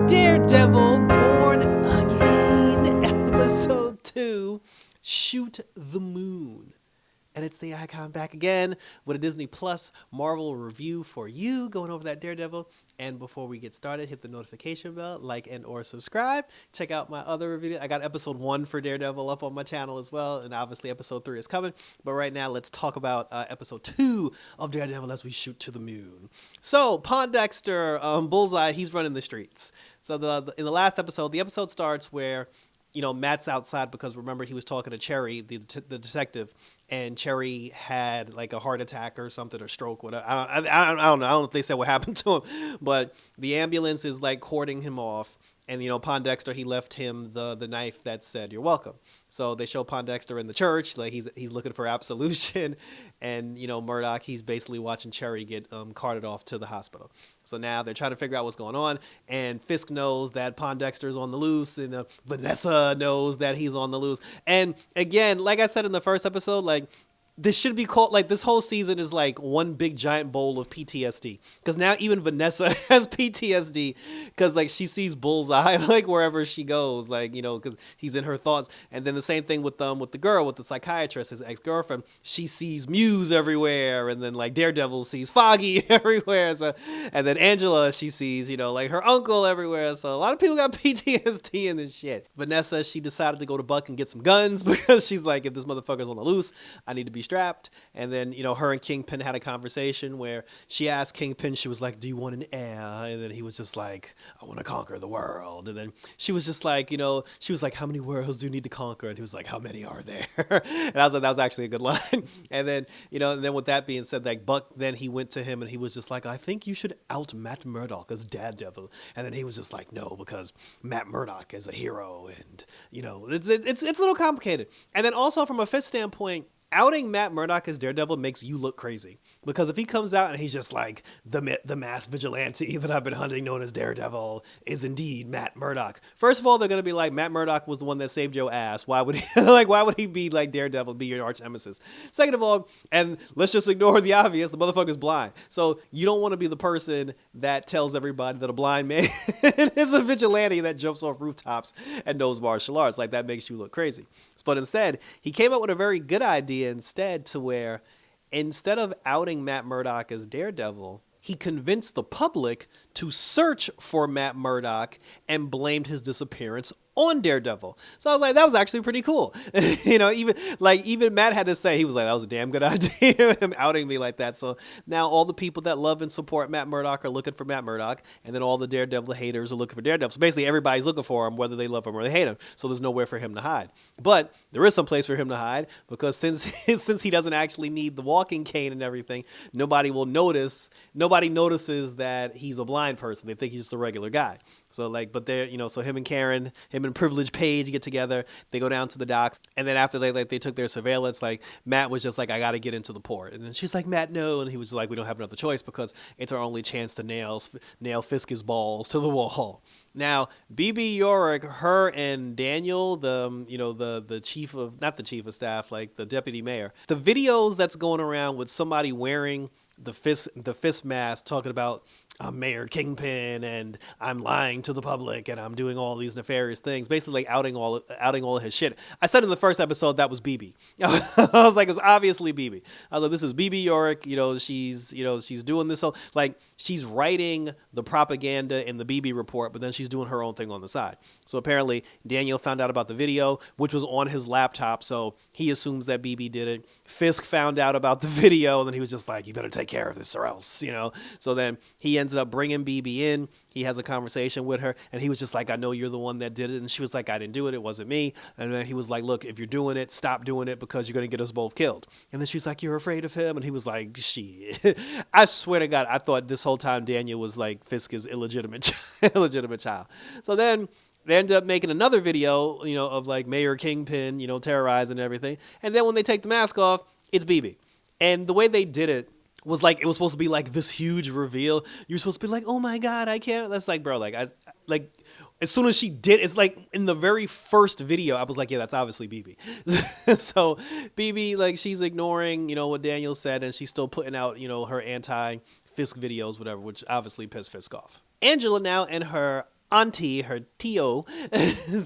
Daredevil Born Again, Episode 2, Shoot the Moon. And it's the Icon back again with a Disney Plus Marvel review for you, going over that Daredevil. And before we get started, hit the notification bell, like and or subscribe. Check out my other review. I got episode 1 for Daredevil up on my channel as well. And obviously episode 3 is coming. But right now, let's talk about episode 2 of Daredevil as we shoot to the moon. So Pondexter, Bullseye, he's running the streets. So in the last episode, the episode starts where, you know, Matt's outside because remember he was talking to Cherry, the detective, and Cherry had like a heart attack or something or stroke, whatever. I don't know. I don't know if they said what happened to him, but the ambulance is like cording him off. And, you know, Pondexter, he left him the knife that said, "You're welcome." So they show Pondexter in the church, like he's looking for absolution. And, you know, Murdoch, he's basically watching Cherry get carted off to the hospital. So now they're trying to figure out what's going on. And Fisk knows that Pondexter's on the loose. And Vanessa knows that he's on the loose. And again, like I said in the first episode, like, this should be called, like, this whole season is like one big giant bowl of PTSD. Because now even Vanessa has PTSD because, like, she sees Bullseye, like, wherever she goes, like, you know, because he's in her thoughts. And then the same thing with the girl, with the psychiatrist, his ex-girlfriend. She sees Muse everywhere. And then, like, Daredevil sees Foggy everywhere. So, and then Angela, she sees, you know, like, her uncle everywhere. So a lot of people got PTSD in this shit. Vanessa, she decided to go to Buck and get some guns because she's like, if this motherfucker's on the loose, I need to be strapped. And then, you know, her and Kingpin had a conversation where she asked Kingpin, she was like, "Do you want an heir?" And then he was just like, "I want to conquer the world." And then she was just like, you know, she was like, "How many worlds do you need to conquer?" And he was like, "How many are there?" And I was like, that was actually a good line. And then, you know, and then with that being said, like, Buck, then he went to him and he was just like, "I think you should out Matt Murdock as Daredevil." And then he was just like, "No, because Matt Murdock is a hero." And, you know, it's a little complicated. And then also from a Fisk standpoint, outing Matt Murdock as Daredevil makes you look crazy. Because if he comes out and he's just like, the mass vigilante that I've been hunting known as Daredevil is indeed Matt Murdock. First of all, they're going to be like, Matt Murdock was the one that saved your ass. Why would he, why would he be like Daredevil, be your arch nemesis? Second of all, and let's just ignore the obvious, the motherfucker's blind. So you don't want to be the person that tells everybody that a blind man is a vigilante that jumps off rooftops and knows martial arts. Like, that makes you look crazy. But instead, he came up with a very good idea instead, to where instead of outing Matt Murdock as Daredevil, he convinced the public to search for Matt Murdock and blamed his disappearance on Daredevil. So I was like, that was actually pretty cool. You know, even Matt had to say, he was like, that was a damn good idea, him outing me like that. So now all the people that love and support Matt Murdock are looking for Matt Murdock, and then all the Daredevil haters are looking for Daredevil. So basically everybody's looking for him, whether they love him or they hate him. So there's nowhere for him to hide. But there is some place for him to hide, because since he doesn't actually need the walking cane and everything, nobody notices that he's a blind person. They think he's just a regular guy. So, like, but they're, you know, so him and Privileged Page get together, they go down to the docks, and then after they took their surveillance, like, Matt was just like, "I got to get into the port." And then she's like, "Matt, no." And he was like, "We don't have another choice because it's our only chance to nail Fisk's balls to the wall." Now, BB Yorick, her and Daniel, the chief of, not the chief of staff, like the deputy mayor, the videos that's going around with somebody wearing the Fisk mask talking about, "I'm Mayor Kingpin and I'm lying to the public and I'm doing all these nefarious things," basically like outing all of his shit. I said in the first episode that was BB. I was like, it's obviously BB. I was like, this is BB Yorick. You know, she's doing this. So, like, she's writing the propaganda in the BB report, but then she's doing her own thing on the side. So apparently Daniel found out about the video, which was on his laptop. So he assumes that BB did it. Fisk found out about the video, and then he was just like, "You better take care of this or else," you know? So then he ends up bringing BB in. He has a conversation with her, and he was just like, "I know you're the one that did it." And she was like, "I didn't do it. It wasn't me." And then he was like, "Look, if you're doing it, stop doing it, because you're going to get us both killed." And then she's like, "You're afraid of him?" And he was like, "Shit." I swear to God, I thought this whole time Daniel was like Fisk's illegitimate child. So then they ended up making another video, you know, of like Mayor Kingpin, you know, terrorizing everything. And then when they take the mask off, it's BB. And the way they did it was like, it was supposed to be like this huge reveal. You're supposed to be like, "Oh my God, I can't." That's like, bro, like, as soon as she did, it's like in the very first video, I was like, yeah, that's obviously BB. So BB, like, she's ignoring, what Daniel said, and she's still putting out, her anti-Fisk videos, whatever, which obviously pissed Fisk off. Angela now and her auntie, her Tio,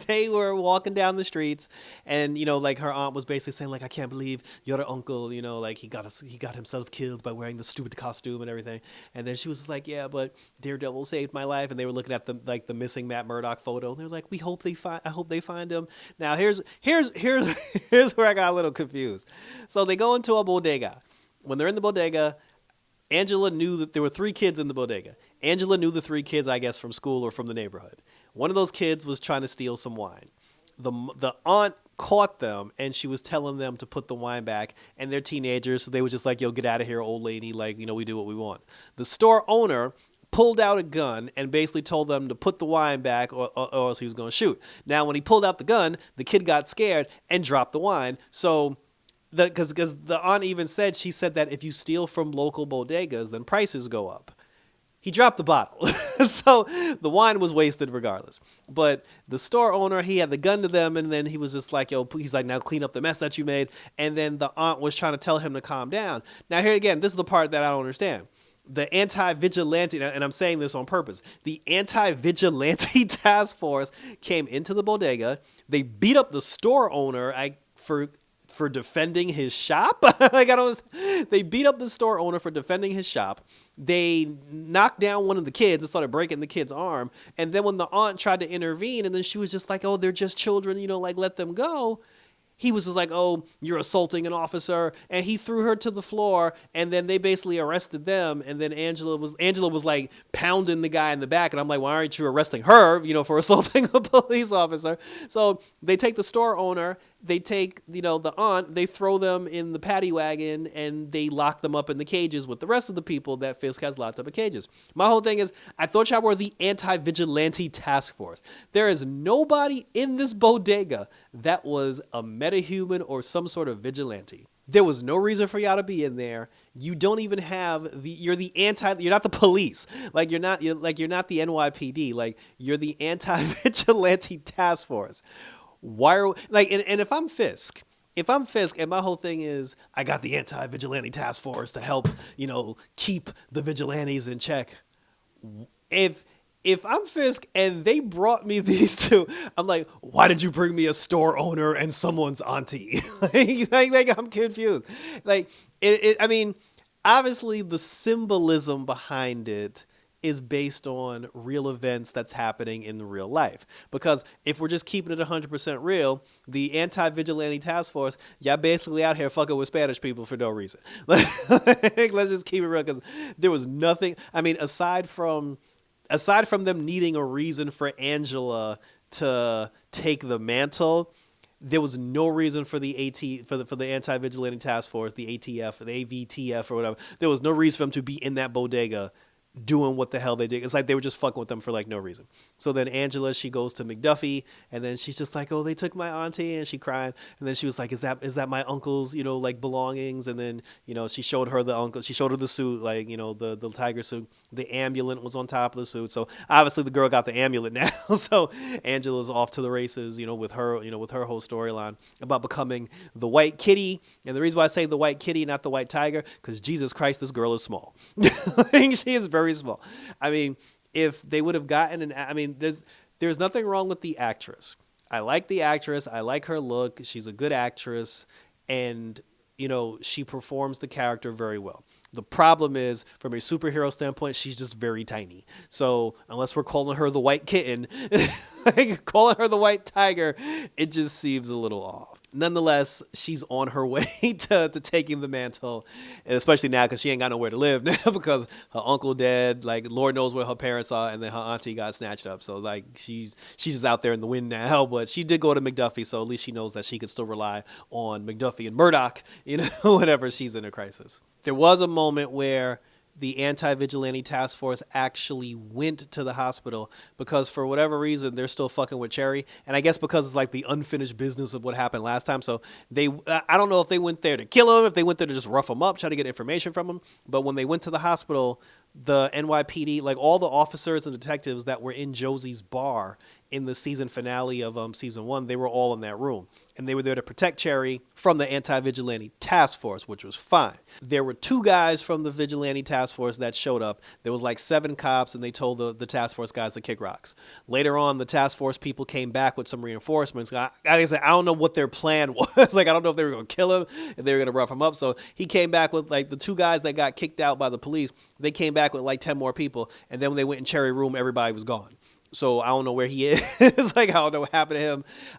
they were walking down the streets, and like her aunt was basically saying, like, I can't believe your uncle, like he got himself killed by wearing the stupid costume and everything. And then she was like, yeah, but Daredevil saved my life. And they were looking at the missing Matt Murdock photo, and they're like, I hope they find him. Now here's where I got a little confused. So they go into a bodega. When they're in the bodega, Angela knew that there were 3 kids in the bodega. Angela knew the 3 kids, I guess, from school or from the neighborhood. One of those kids was trying to steal some wine. The aunt caught them, and she was telling them to put the wine back, and they're teenagers, so they were just like, yo, get out of here, old lady, like, we do what we want. The store owner pulled out a gun and basically told them to put the wine back or else he was going to shoot. Now, when he pulled out the gun, the kid got scared and dropped the wine, so... Because the aunt even said, she said that if you steal from local bodegas, then prices go up. He dropped the bottle. So the wine was wasted regardless. But the store owner, he had the gun to them, and then he was just like, yo, he's like, now clean up the mess that you made. And then the aunt was trying to tell him to calm down. Now here again, this is the part that I don't understand. The anti-vigilante, and I'm saying this on purpose, the anti-vigilante task force came into the bodega. They beat up the store owner for defending his shop. They beat up the store owner for defending his shop. They knocked down one of the kids and started breaking the kid's arm. And then when the aunt tried to intervene, and then she was just like, oh, they're just children, like, let them go. He was just like, oh, you're assaulting an officer. And he threw her to the floor, and then they basically arrested them. And then Angela was like pounding the guy in the back. And I'm like, why aren't you arresting her, for assaulting a police officer? So they take the store owner, they take, the aunt, they throw them in the paddy wagon, and they lock them up in the cages with the rest of the people that Fisk has locked up in cages. My whole thing is, I thought y'all were the anti-vigilante task force. There is nobody in this bodega that was a metahuman or some sort of vigilante. There was no reason for y'all to be in there. You don't even have you're not the police. You're not the NYPD. You're the anti-vigilante task force. Why are and if I'm Fisk, and my whole thing is I got the anti-vigilante task force to help, keep the vigilantes in check. If I'm Fisk and they brought me these 2, I'm like, why did you bring me a store owner and someone's auntie? I'm confused. I mean, obviously the symbolism behind it is based on real events that's happening in real life. Because if we're just keeping it 100% real, the anti-vigilante task force, y'all basically out here fucking with Spanish people for no reason. Let's just keep it real, because there was nothing. I mean, aside from them needing a reason for Angela to take the mantle, there was no reason for the anti-vigilante task force, the ATF, the AVTF or whatever. There was no reason for them to be in that bodega doing what the hell they did. It's like they were just fucking with them for no reason. So then Angela, she goes to McDuffie, and then she's just like, oh, they took my auntie, and she crying. And then she was like, is that my uncle's, belongings? And then, she showed her the suit, the tiger suit. The amulet was on top of the suit. So obviously the girl got the amulet now. So Angela's off to the races, with her whole storyline about becoming the white kitty. And the reason why I say the white kitty, not the white tiger, because Jesus Christ, this girl is small. She is very small. I mean, if they would have gotten there's nothing wrong with the actress. I like the actress. I like her look. She's a good actress. And, she performs the character very well. The problem is, from a superhero standpoint, she's just very tiny. So unless we're calling her the white kitten, calling her the white tiger, it just seems a little off. Nonetheless, she's on her way to taking the mantle, especially now because she ain't got nowhere to live now because her uncle dead, Lord knows where her parents are, and then her auntie got snatched up. So she's just out there in the wind now. But she did go to McDuffie, so at least she knows that she could still rely on McDuffie and Murdoch, whenever she's in a crisis. There was a moment where the anti-vigilante task force actually went to the hospital because for whatever reason they're still fucking with Cherry, and I guess because it's the unfinished business of what happened last time. So I don't know if they went there to kill him, if they went there to just rough him up, try to get information from him. But when they went to the hospital, the NYPD, all the officers and detectives that were in Josie's bar in the season finale of season 1, they were all in that room. And they were there to protect Cherry from the anti-vigilante task force, which was fine. There were 2 guys from the vigilante task force that showed up. There was like 7 cops, and they told the task force guys to kick rocks. Later on, the task force people came back with some reinforcements. Like I said, I don't know what their plan was. Like, I don't know if they were going to kill him, if they were going to rough him up. So he came back with, like, the 2 guys that got kicked out by the police. They came back with like 10 more people. And then when they went in Cherry room, everybody was gone. So I don't know where he is. Like, I don't know what happened to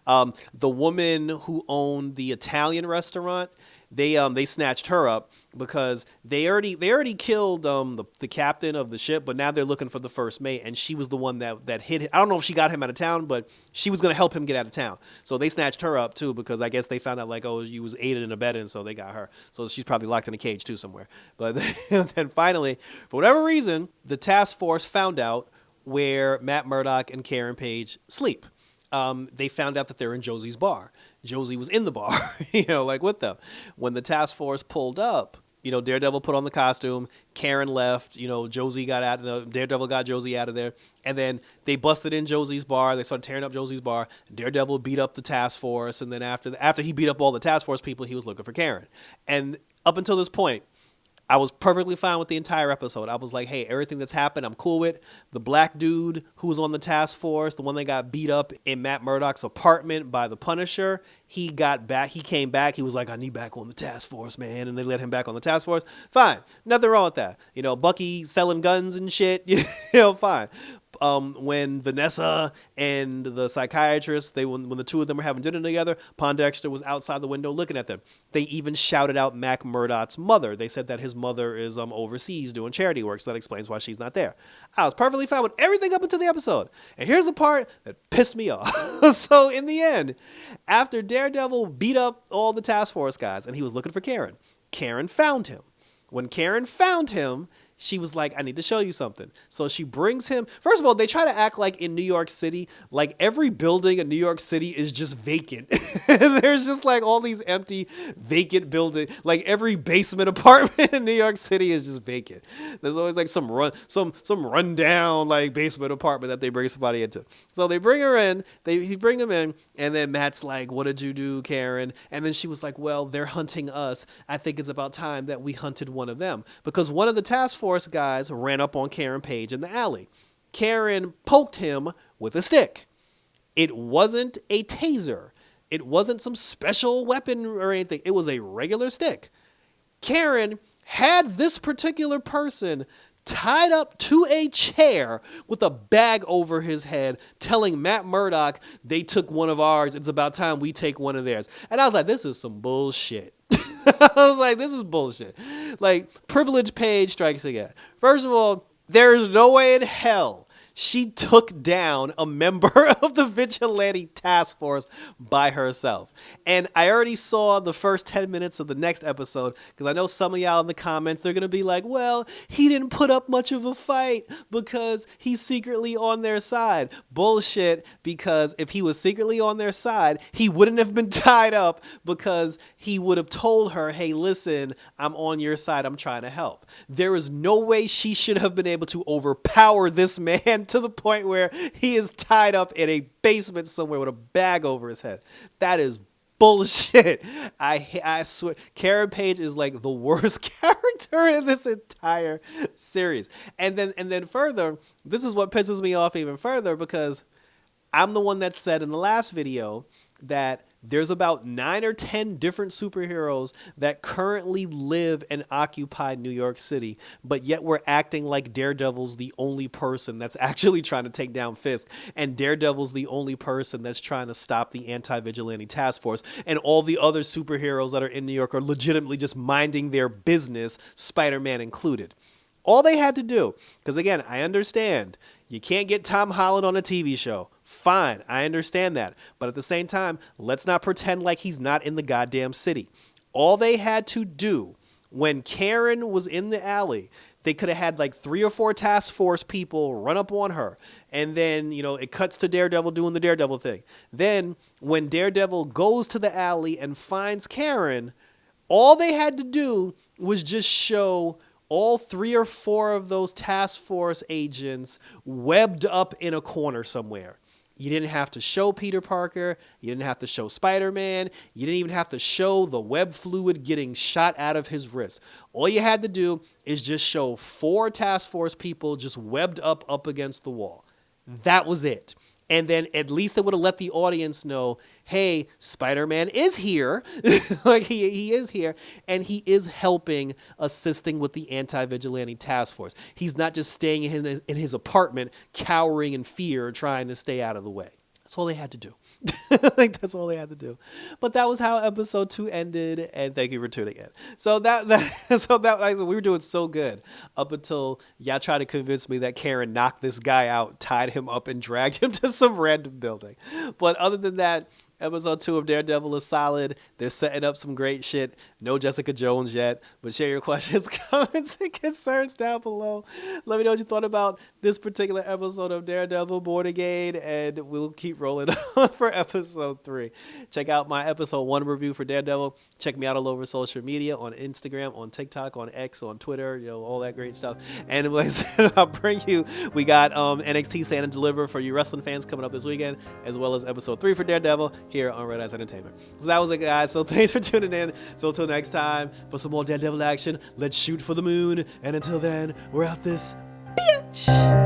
him. The woman who owned the Italian restaurant, they snatched her up because they already killed the captain of the ship, but now they're looking for the first mate, and she was the one that hit him. I don't know if she got him out of town, but she was gonna help him get out of town. So they snatched her up too, because I guess they found out, like, oh, you was aided and abetted, so they got her. So she's probably locked in a cage too somewhere. But then finally, for whatever reason, the task force found out where Matt Murdock and Karen Page sleep. They found out that they're in Josie's bar. Josie was in the bar, like with them. When the task force pulled up, Daredevil put on the costume, Karen left, Josie got out, Daredevil got Josie out of there, and then they busted in Josie's bar. They started tearing up Josie's bar. Daredevil beat up the task force, and then after he beat up all the task force people, he was looking for Karen. And up until this point, I was perfectly fine with the entire episode. I was like, hey, everything that's happened, I'm cool with. The black dude who was on the task force, the one that got beat up in Matt Murdock's apartment by the Punisher, he came back. He was like, I need back on the task force, man. And they let him back on the task force. Fine. Nothing wrong with that. Bucky selling guns and shit, fine. When Vanessa and the psychiatrist, when the 2 of them were having dinner together, Pondexter was outside the window looking at them. They even shouted out Mac Murdock's mother. They said that his mother is overseas doing charity work, so that explains why she's not there. I was perfectly fine with everything up until the episode. And here's the part that pissed me off. So in the end, after Daredevil beat up all the task force guys and he was looking for Karen, Karen found him. When Karen found him, she was like, I need to show you something. So she brings him. First of all, they try to act like in New York City, like every building in New York City is just vacant. There's just like all these empty, vacant buildings. Like every basement apartment in New York City is just vacant. There's always like some rundown like basement apartment that they bring somebody into. So they bring her in. He bring him in, and then Matt's like, what did you do, Karen? And then she was like, well, they're hunting us. I think it's about time that we hunted one of them, because one of the task force guys ran up on Karen Page in the alley. Karen poked him with a stick. It wasn't a taser. It wasn't some special weapon or anything. It was a regular stick. Karen had this particular person tied up to a chair with a bag over his head, telling Matt Murdock, they took one of ours. It's about time we take one of theirs. And I was like, this is some bullshit. I was like, this is bullshit. Like, privilege Page strikes again. First of all, there's no way in hell she took down a member of the vigilante task force by herself. And I already saw the first 10 minutes of the next episode, because I know some of y'all in the comments, they're going to be like, well, he didn't put up much of a fight because he's secretly on their side. Bullshit, because if he was secretly on their side, he wouldn't have been tied up, because he would have told her, hey, listen, I'm on your side. I'm trying to help. There is no way she should have been able to overpower this man to the point where he is tied up in a basement somewhere with a bag over his head. That is bullshit. I swear, Karen Page is like the worst character in this entire series. And then further, this is what pisses me off even further, because I'm the one that said in the last video that there's about 9 or 10 different superheroes that currently live and occupy New York City, but yet we're acting like Daredevil's the only person that's actually trying to take down Fisk, and Daredevil's the only person that's trying to stop the anti-vigilante task force, and all the other superheroes that are in New York are legitimately just minding their business, Spider-Man included. All they had to do, because again, I understand, you can't get Tom Holland on a TV show. Fine, I understand that. But at the same time, let's not pretend like he's not in the goddamn city. All they had to do when Karen was in the alley, they could have had like 3 or 4 task force people run up on her. And then, it cuts to Daredevil doing the Daredevil thing. Then when Daredevil goes to the alley and finds Karen, all they had to do was just show all 3 or 4 of those task force agents webbed up in a corner somewhere. You didn't have to show Peter Parker. You didn't have to show Spider-Man. You didn't even have to show the web fluid getting shot out of his wrist. All you had to do is just show 4 task force people just webbed up against the wall. That was it. And then at least it would have let the audience know, hey, Spider-Man is here. Like he is here. And he is helping, assisting with the anti-vigilante task force. He's not just staying in his apartment, cowering in fear, trying to stay out of the way. That's all they had to do. Like, that's all they had to do. But that was how episode 2 ended, and thank you for tuning in. So we were doing so good up until y'all tried to convince me that Karen knocked this guy out, tied him up, and dragged him to some random building. But other than that, episode 2 of Daredevil is solid. They're setting up some great shit. No Jessica Jones yet, but share your questions, comments, and concerns down below. Let me know what you thought about this particular episode of Daredevil Born Again, and we'll keep rolling on for episode 3. Check out my episode 1 review for Daredevil. Check me out all over social media, on Instagram, on TikTok, on X, on Twitter, all that great stuff. And like I said, I'll bring you, we got NXT Stand and Deliver for you wrestling fans coming up this weekend, as well as episode 3 for Daredevil here on Red Eyes Entertainment. So that was it, guys. So thanks for tuning in. So until next time, for some more Daredevil action, let's shoot for the moon. And until then, we're out this bitch.